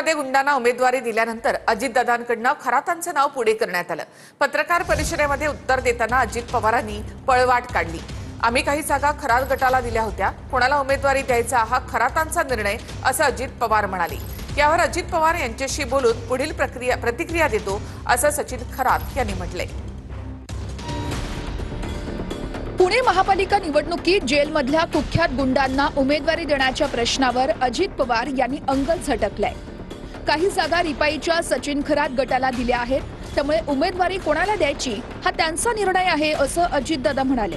पुण्यामध्ये गुंडांना उमेदवारी दिल्यानंतर अजितदादांकडून खरातांचं नाव पुढे करण्यात आलं। पत्रकार परिषदेमध्ये उत्तर देताना अजित पवारांनी पळवाट काढली। आम्ही काही जागा खरात गटाला दिल्या होत्या, कोणाला उमेदवारी द्यायचा हा खरातांचा निर्णय, असं अजित पवार म्हणाले। यावर अजित पवार यांच्याशी बोलून पुढील प्रतिक्रिया देतो, असं सचिन खरात यांनी म्हटले। पुणे महापालिका निवडणुकीत जेलमधल्या कुख्यात गुंडांना उमेदवारी देण्याच्या प्रश्नावर अजित पवार यांनी अंगल झटकलंय। काही जागा रिपाईच्या सचिन खरात गटाला दिल्या आहेत, त्यामुळे उमेदवारी कोणाला द्यायची हा त्यांचा निर्णय आहे, असं अजितदादा म्हणाले।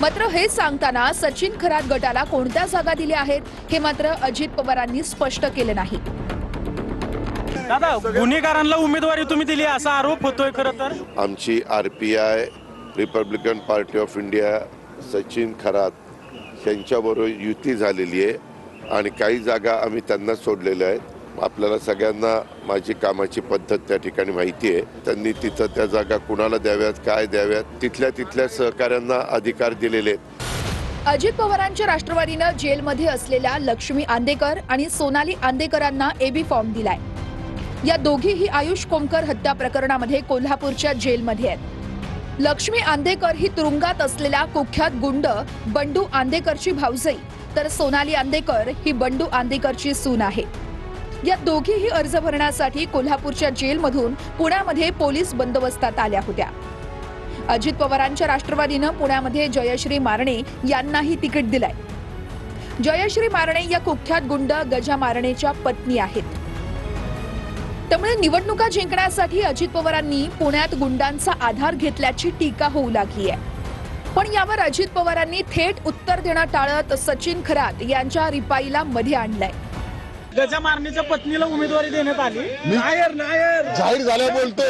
मात्र हे सांगताना सचिन खरात गटाला कोणत्या जागा दिल्या आहेत हे मात्र अजित पवारांनी स्पष्ट केले नाही। दादा, गुन्हेगारांना उमेदवारी तुम्ही दिली असा आरोप होतोय। खरं तर आमची RPI Republican party of India Sachin Kharat यांच्याबरोबर युती झालेली आहे आणि काही जागा आम्ही त्यांना सोडलेल्या आहेत। आपल्याला सगळ्यांना माझी कामाची पद्धत त्या ठिकाणी माहिती आहे। त्यांनी तिथं त्या जागा कुणाला द्याव्यात, काय द्याव्यात, तिथल्या सहकाऱ्यांना अधिकार दिलेले आहेत। अजित पवारांच्या राष्ट्रवादीनं जेलमध्ये असलेल्या लक्ष्मी आंदेकर आणि सोनाली आंदेकरांना एबी फॉर्म दिलाय। या दोघीही आयुष कोमकर हत्या प्रकरणामध्ये कोल्हापूरच्या जेलमध्ये आहेत। लक्ष्मी आंदेकर ही तुरुंगात असलेल्या कुख्यात गुंड बंडू आंदेकरची भाऊजाई, तर सोनाली आंदेकर ही बंडू आंदेकरची सून आहे। या दोघीही अर्ज भरण्यासाठी कोल्हापूरच्या जेलमधून पुण्यामध्ये पोलीस बंदोबस्तात आल्या होत्या। अजित पवारांच्या राष्ट्रवादीनं पुण्यामध्ये जयश्री मारणे यांनाही तिकीट दिलंय। जयश्री मारणे या कुख्यात गुंड गजा मारणेच्या पत्नी आहेत। त्यामुळे निवडणुका जिंकण्यासाठी अजित पवारांनी पुण्यात गुंडांचा आधार घेतल्याची टीका होऊ लागली आहे। पण यावर अजित पवारांनी थेट उत्तर देणं टाळत सचिन खरात यांच्या रिपाईला मध्ये आणलंय। गजा मारणेच्या पत्नीला उमेदवारी देण्यात आली। जाहीर झाल्या बोलतो।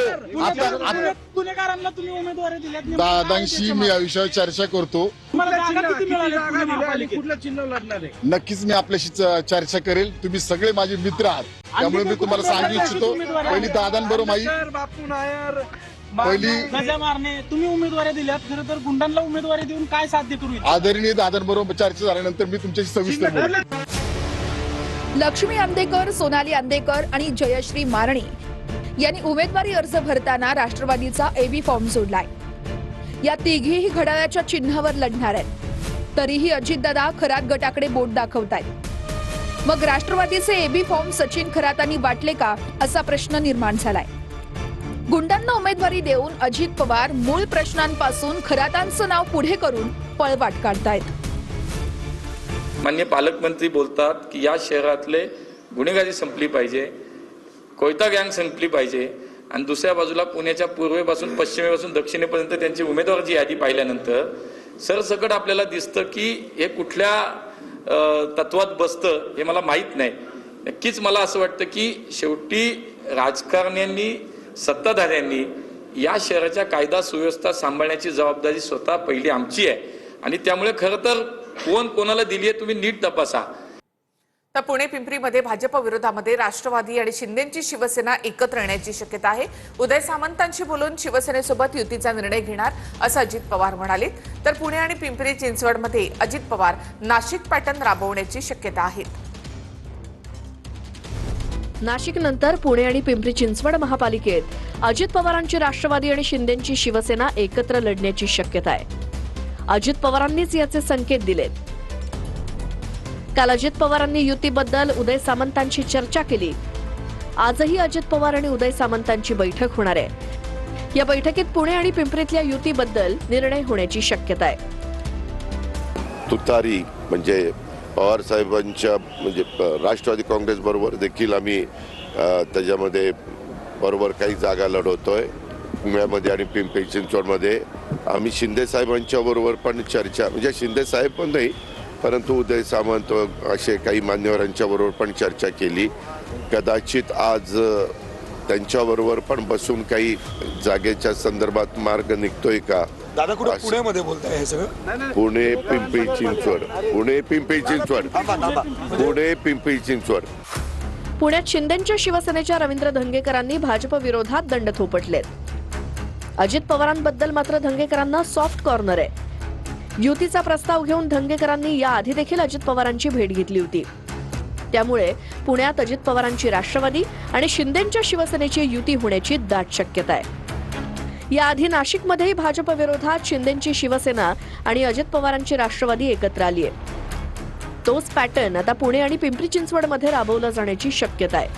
गुन्हेगारांना तुम्ही उमेदवारी दिल्यात, दादांशी मी या विषयावर चर्चा करतो। नक्कीच मी आपल्याशी चर्चा करेल। तुम्ही सगळे माझे मित्र आहात, त्यामुळे मी तुम्हाला सांगू इच्छितो, पहिली दादांबरोबर पहिली गजा मारणे तुम्ही उमेदवारी दिल्यात। खरं तर गुंडांना उमेदवारी देऊन काय साध्य करू? आदरणीय दादांबरोबर चर्चा झाल्यानंतर मी तुमच्याशी सविस्तर बोलेन। लक्ष्मी आंदेकर, सोनाली आंदेकर आणि जयश्री मारणे यांनी उमेदवारी अर्ज भरताना राष्ट्रवादीचा एबी फॉर्म जोडलाय। या तिघीही घड्याळाच्या चिन्हावर लढणार आहेत। तरीही अजितदादा खरात गटाकडे बोट दाखवतायत। मग राष्ट्रवादीचे एबी फॉर्म सचिन खरातांनी वाटले का, असा प्रश्न निर्माण झालाय। गुंडांना उमेदवारी देऊन अजित पवार मूळ प्रश्नांपासून खरातांचं नाव पुढे करून पळवाट काढतायत। माननीय पालकमंत्री बोलतात की या शहरातले गुन्हेगारी संपली पाहिजे, कोयता गँग संपली पाहिजे, आणि दुसऱ्या बाजूला पुण्याच्या पूर्वेपासून पश्चिमेपासून दक्षिणेपर्यंत त्यांची उमेदवाराची यादी पाहिल्यानंतर सरसकट आपल्याला दिसतं की हे कुठल्या तत्वात बसतं हे मला माहीत नाही। नक्कीच मला असं वाटतं की शेवटी राजकारण्यांनी, सत्ताधाऱ्यांनी या शहराच्या कायदा सुव्यवस्था सांभाळण्याची जबाबदारी स्वतः पहिली आमची आहे, आणि त्यामुळे खरं तर कोण कोणाला दिली आहे तुम्ही नीट तपासा। तर पुणे पिंपरीमध्ये भाजप विरोधामध्ये राष्ट्रवादी आणि शिंदेची शिवसेना एकत्र येण्याची शक्यता आहे। उदय सामंतांशी बोलून शिवसेनेसोबत युतीचा निर्णय घेणार, असं अजित पवार म्हणाले। तर पुणे आणि पिंपरी चिंचवडमध्ये अजित पवार नाशिक पॅटर्न राबवण्याची शक्यता आहे। नाशिक नंतर पुणे आणि पिंपरी चिंचवड महापालिकेत अजित पवारांची राष्ट्रवादी आणि शिंदेची शिवसेना एकत्र लढण्याची शक्यता आहे। अजित पवारांनीच याचे संकेत दिलेत। काल अजित पवारांनी युतीबद्दल उदय सामंतांशी चर्चा केली। आजही अजित पवार आणि उदय सामंतांची बैठक होणार आहे। या बैठकीत पुणे आणि पिंपरीतल्या युतीबद्दल निर्णय होण्याची शक्यता आहे। तुतारी म्हणजे पवार साहेबांच्या म्हणजे राष्ट्रवादी काँग्रेस बरोबर देखील आम्ही त्याच्यामध्ये बरोबर काही जागा लढवतोय। पुण्यामध्ये आणि पिंपरी चिंचवडमध्ये आम्ही शिंदे साहेबांच्या बरोबर पण चर्चा, म्हणजे शिंदे साहेब पण नाही परंतु उदय सामंत असे काही मान्यवरांच्या बरोबर पण चर्चा केली। कदाचित आज त्यांच्याबरोबर पण बसून काही जागेच्या संदर्भात मार्ग निघतोय का। दादा कुठे पुण्यामध्ये बोलताय हे सगळं? पुणे पिंपरी चिंचवड, पुणे पिंपरी चिंचवड, पुणे पिंपरी चिंचवड। पुण्यात शिंदेच्या शिवसेनेच्या रवींद्र धंगेकरांनी भाजप विरोधात दंड थोपटलेत। अजित पवारांबद्दल मात्र धंगेकरांना सॉफ्ट कॉर्नर आहे। युतीचा प्रस्ताव घेऊन धंगेकरांनी याआधी देखील अजित पवारांची भेट घेतली होती। त्यामुळे पुण्यात अजित पवारांची राष्ट्रवादी आणि शिंदेंच्या शिवसेनेची युती होण्याची दाट शक्यता आहे। याआधी नाशिकमध्येही भाजप विरोधात शिंदेंची शिवसेना आणि अजित पवारांची राष्ट्रवादी एकत्र आली आहे। तोच पॅटर्न आता पुणे आणि पिंपरी चिंचवडमध्ये राबवला जाण्याची शक्यता आहे।